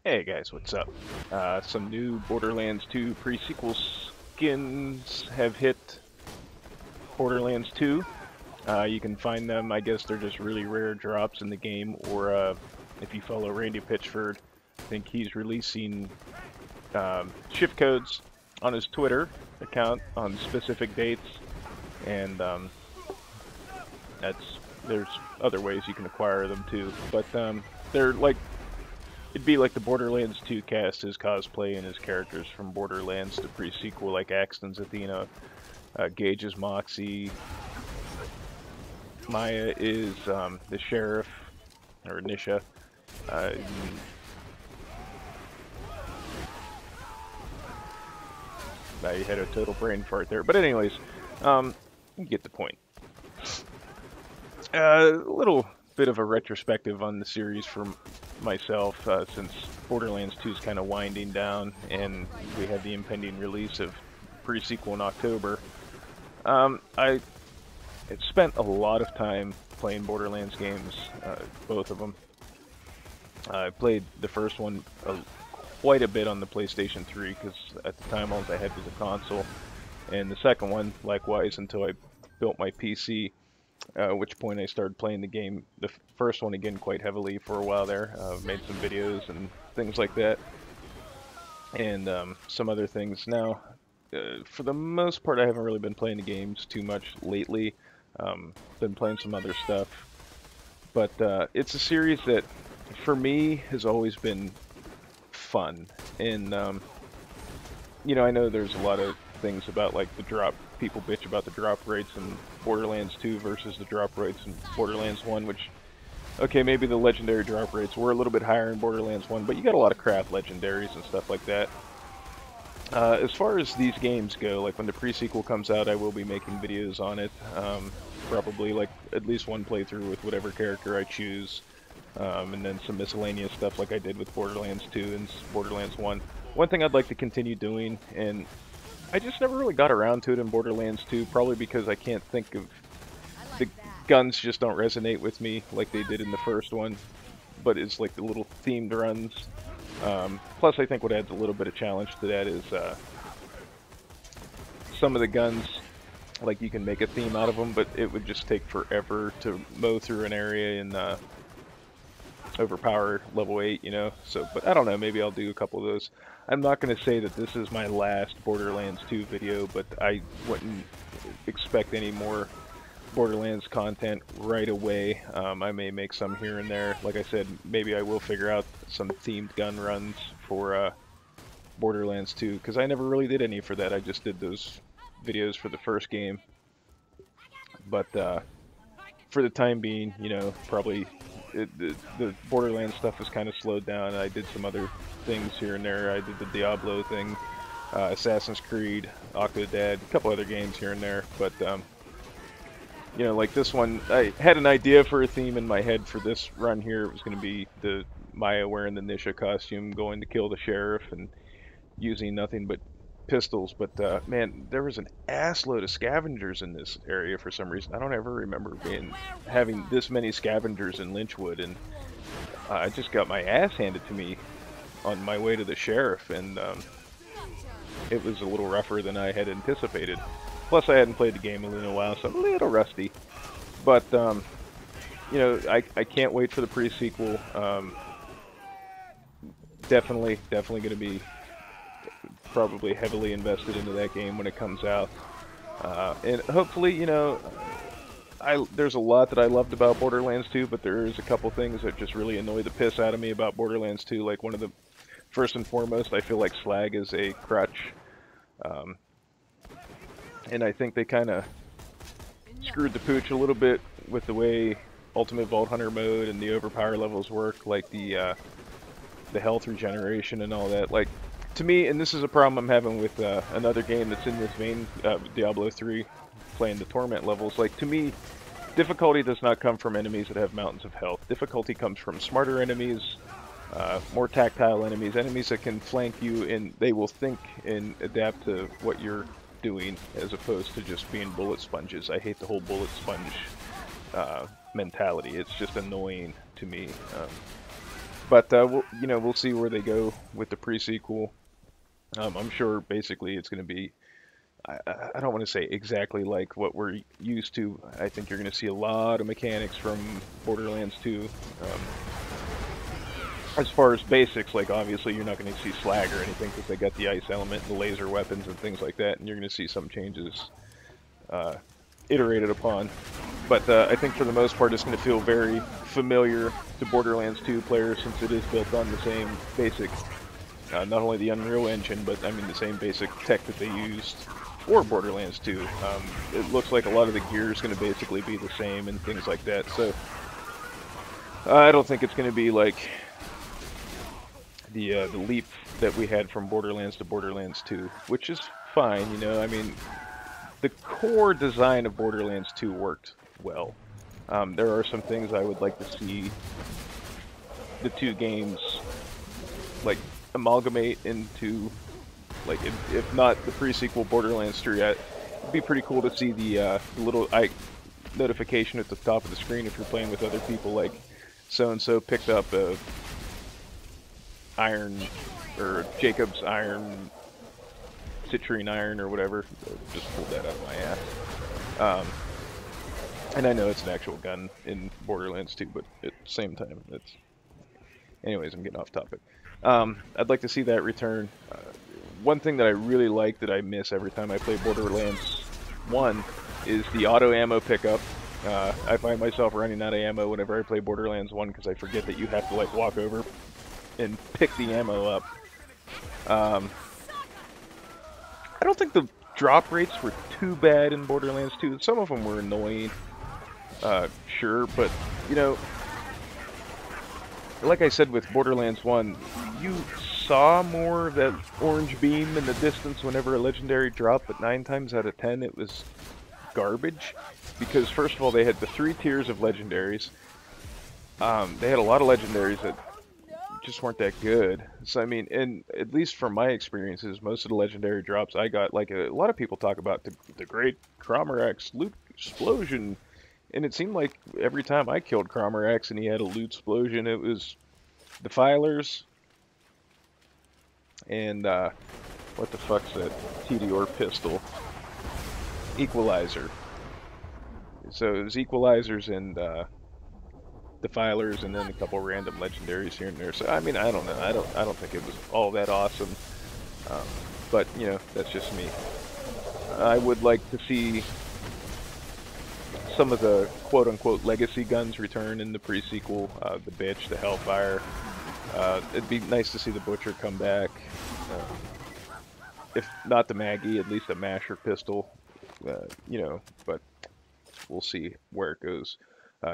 Hey guys, what's up? Some new Borderlands 2 pre-sequel skins have hit Borderlands 2. You can find them, I guess they're just really rare drops in the game, or if you follow Randy Pitchford, I think he's releasing shift codes on his Twitter account on specific dates, and there's other ways you can acquire them too, but they're like it'd be like the Borderlands 2 cast his cosplay and his characters from Borderlands, the pre-sequel, like Axton's Athena, Gage is Moxie, Maya is the sheriff, or Nisha. Uh, I had a total brain fart there, but anyways, you get the point. A little bit of a retrospective on the series for myself, since Borderlands 2 is kind of winding down, and we have the impending release of pre-sequel in October. I spent a lot of time playing Borderlands games, both of them. I played the first one quite a bit on the PlayStation 3, because at the time all I had was a console, and the second one, likewise, until I built my PC. At which point I started playing the game, the first one again, quite heavily for a while there. Made some videos and things like that, and some other things. Now, for the most part, I haven't really been playing the games too much lately. Been playing some other stuff, but it's a series that, for me, has always been fun. And you know, I know there's a lot of things about like the drop. People bitch about the drop rates in Borderlands 2 versus the drop rates in Borderlands 1, which, okay, maybe the legendary drop rates were a little bit higher in Borderlands 1, but you got a lot of craft legendaries and stuff like that. As far as these games go, like when the pre-sequel comes out, I will be making videos on it. Probably like at least one playthrough with whatever character I choose, and then some miscellaneous stuff like I did with Borderlands 2 and Borderlands 1. One thing I'd like to continue doing, and I just never really got around to it in Borderlands 2, probably because I can't think of... the guns just don't resonate with me like they did in the first one, but it's like the little themed runs. Plus, I think what adds a little bit of challenge to that is some of the guns, like you can make a theme out of them, but it would just take forever to mow through an area in overpower level 8, you know. So, but I don't know, maybe I'll do a couple of those. I'm not going to say that this is my last Borderlands 2 video, but I wouldn't expect any more Borderlands content right away. I may make some here and there. Like I said, maybe I will figure out some themed gun runs for Borderlands 2, because I never really did any for that. I just did those videos for the first game. But for the time being, you know, probably the Borderlands stuff was kind of slowed down. I did some other things here and there. I did the Diablo thing, Assassin's Creed, Octodad, a couple other games here and there. But you know, like this one, I had an idea for a theme in my head for this run here. It was going to be the Maya wearing the Nisha costume, going to kill the sheriff, and using nothing but pistols. But man, there was an ass load of scavengers in this area for some reason. I don't ever remember having this many scavengers in Lynchwood, and I just got my ass handed to me on my way to the sheriff, and it was a little rougher than I had anticipated. Plus, I hadn't played the game in a while, so I'm a little rusty. But you know, I can't wait for the pre-sequel. Definitely going to be probably heavily invested into that game when it comes out, and hopefully, you know, there's a lot that I loved about Borderlands 2, but there's a couple things that just really annoy the piss out of me about Borderlands 2. Like, one of the first and foremost, I feel like slag is a crutch, and I think they kind of screwed the pooch a little bit with the way Ultimate Vault Hunter mode and the overpower levels work, like the health regeneration and all that. Like, to me, and this is a problem I'm having with another game that's in this vein, Diablo 3, playing the torment levels. Like, to me, difficulty does not come from enemies that have mountains of health. Difficulty comes from smarter enemies, more tactile enemies, enemies that can flank you, and they will think and adapt to what you're doing, as opposed to just being bullet sponges. I hate the whole bullet sponge mentality. It's just annoying to me. But we'll see where they go with the pre-sequel. I'm sure basically it's going to be. I don't want to say exactly like what we're used to. I think you're going to see a lot of mechanics from Borderlands 2. As far as basics, like obviously you're not going to see slag or anything because they got the ice element, and the laser weapons, and things like that, and you're going to see some changes uh, iterated upon. But I think for the most part, it's going to feel very familiar to Borderlands 2 players since it is built on the same basic, not only the Unreal Engine, but I mean the same basic tech that they used for Borderlands 2. It looks like a lot of the gear is going to basically be the same and things like that. So I don't think it's going to be like the leap that we had from Borderlands to Borderlands 2, which is fine. I mean, the core design of Borderlands 2 worked well. There are some things I would like to see the two games like amalgamate into, like if not the pre-sequel Borderlands 3. It'd be pretty cool to see the little notification at the top of the screen if you're playing with other people, like so and so picked up a iron or Jacob's iron, citrine iron or whatever. Just pulled that out of my ass. And I know it's an actual gun in Borderlands 2, but at the same time, it's. Anyways, I'm getting off topic. I'd like to see that return. One thing that I really like that I miss every time I play Borderlands 1 is the auto ammo pickup. I find myself running out of ammo whenever I play Borderlands 1 because I forget that you have to like walk over and pick the ammo up. I don't think the drop rates were too bad in Borderlands 2. Some of them were annoying, sure, but like I said with Borderlands 1, you saw more of that orange beam in the distance whenever a legendary dropped, but 9 times out of 10 it was garbage. Because first of all, they had the 3 tiers of legendaries. They had a lot of legendaries that just weren't that good. So I mean, and at least from my experiences, most of the legendary drops I got, like a lot of people talk about the great Cromarex loot explosion, and it seemed like every time I killed Cromarex and he had a loot explosion, it was defilers and what the fuck's that TDR pistol? Equalizer. So it was equalizers and defilers, and then a couple random legendaries here and there. So I mean, I don't know. I don't think it was all that awesome. But that's just me. I would like to see some of the quote-unquote legacy guns return in the pre-sequel. The bitch, the Hellfire. It'd be nice to see the Butcher come back. If not the Maggie, at least a Masher pistol. But we'll see where it goes.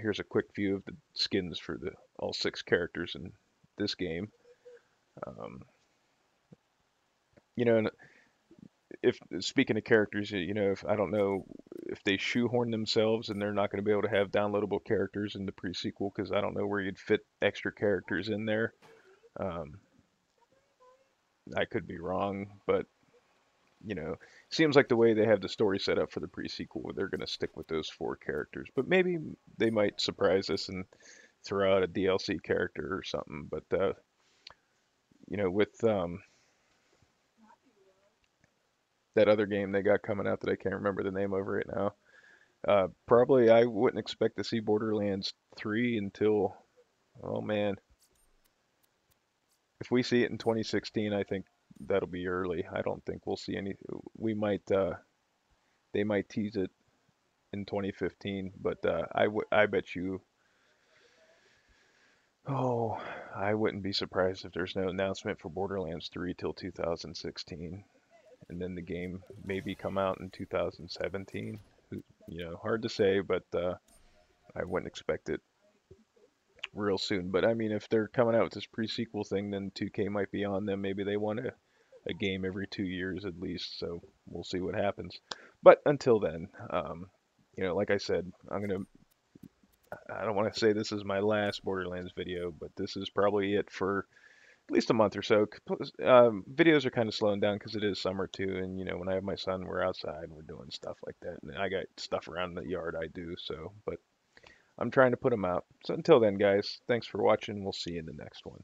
Here's a quick view of the skins for all 6 characters in this game. And if speaking of characters, if I don't know if they shoehorn themselves and they're not going to be able to have downloadable characters in the pre-sequel, because I don't know where you'd fit extra characters in there. I could be wrong, but seems like the way they have the story set up for the pre-sequel, they're going to stick with those 4 characters. But maybe they might surprise us and throw out a DLC character or something. But with that other game they got coming out that I can't remember the name of right now, probably I wouldn't expect to see Borderlands 3 until, oh man, if we see it in 2016, I think that'll be early. I don't think we'll see any. We might. They might tease it in 2015, but I bet you. Oh, I wouldn't be surprised if there's no announcement for Borderlands 3 till 2016, and then the game maybe come out in 2017. Hard to say, but I wouldn't expect it real soon. But I mean, if they're coming out with this pre-sequel thing, then 2K might be on them. Maybe they want a game every 2 years at least. So we'll see what happens. But until then, like I said, I don't want to say this is my last Borderlands video, but this is probably it for at least a month or so. Videos are kind of slowing down because it is summer too, and when I have my son, we're outside and we're doing stuff like that, and I got stuff around the yard I do. So, but I'm trying to put them out. So until then, guys, thanks for watching. We'll see you in the next one.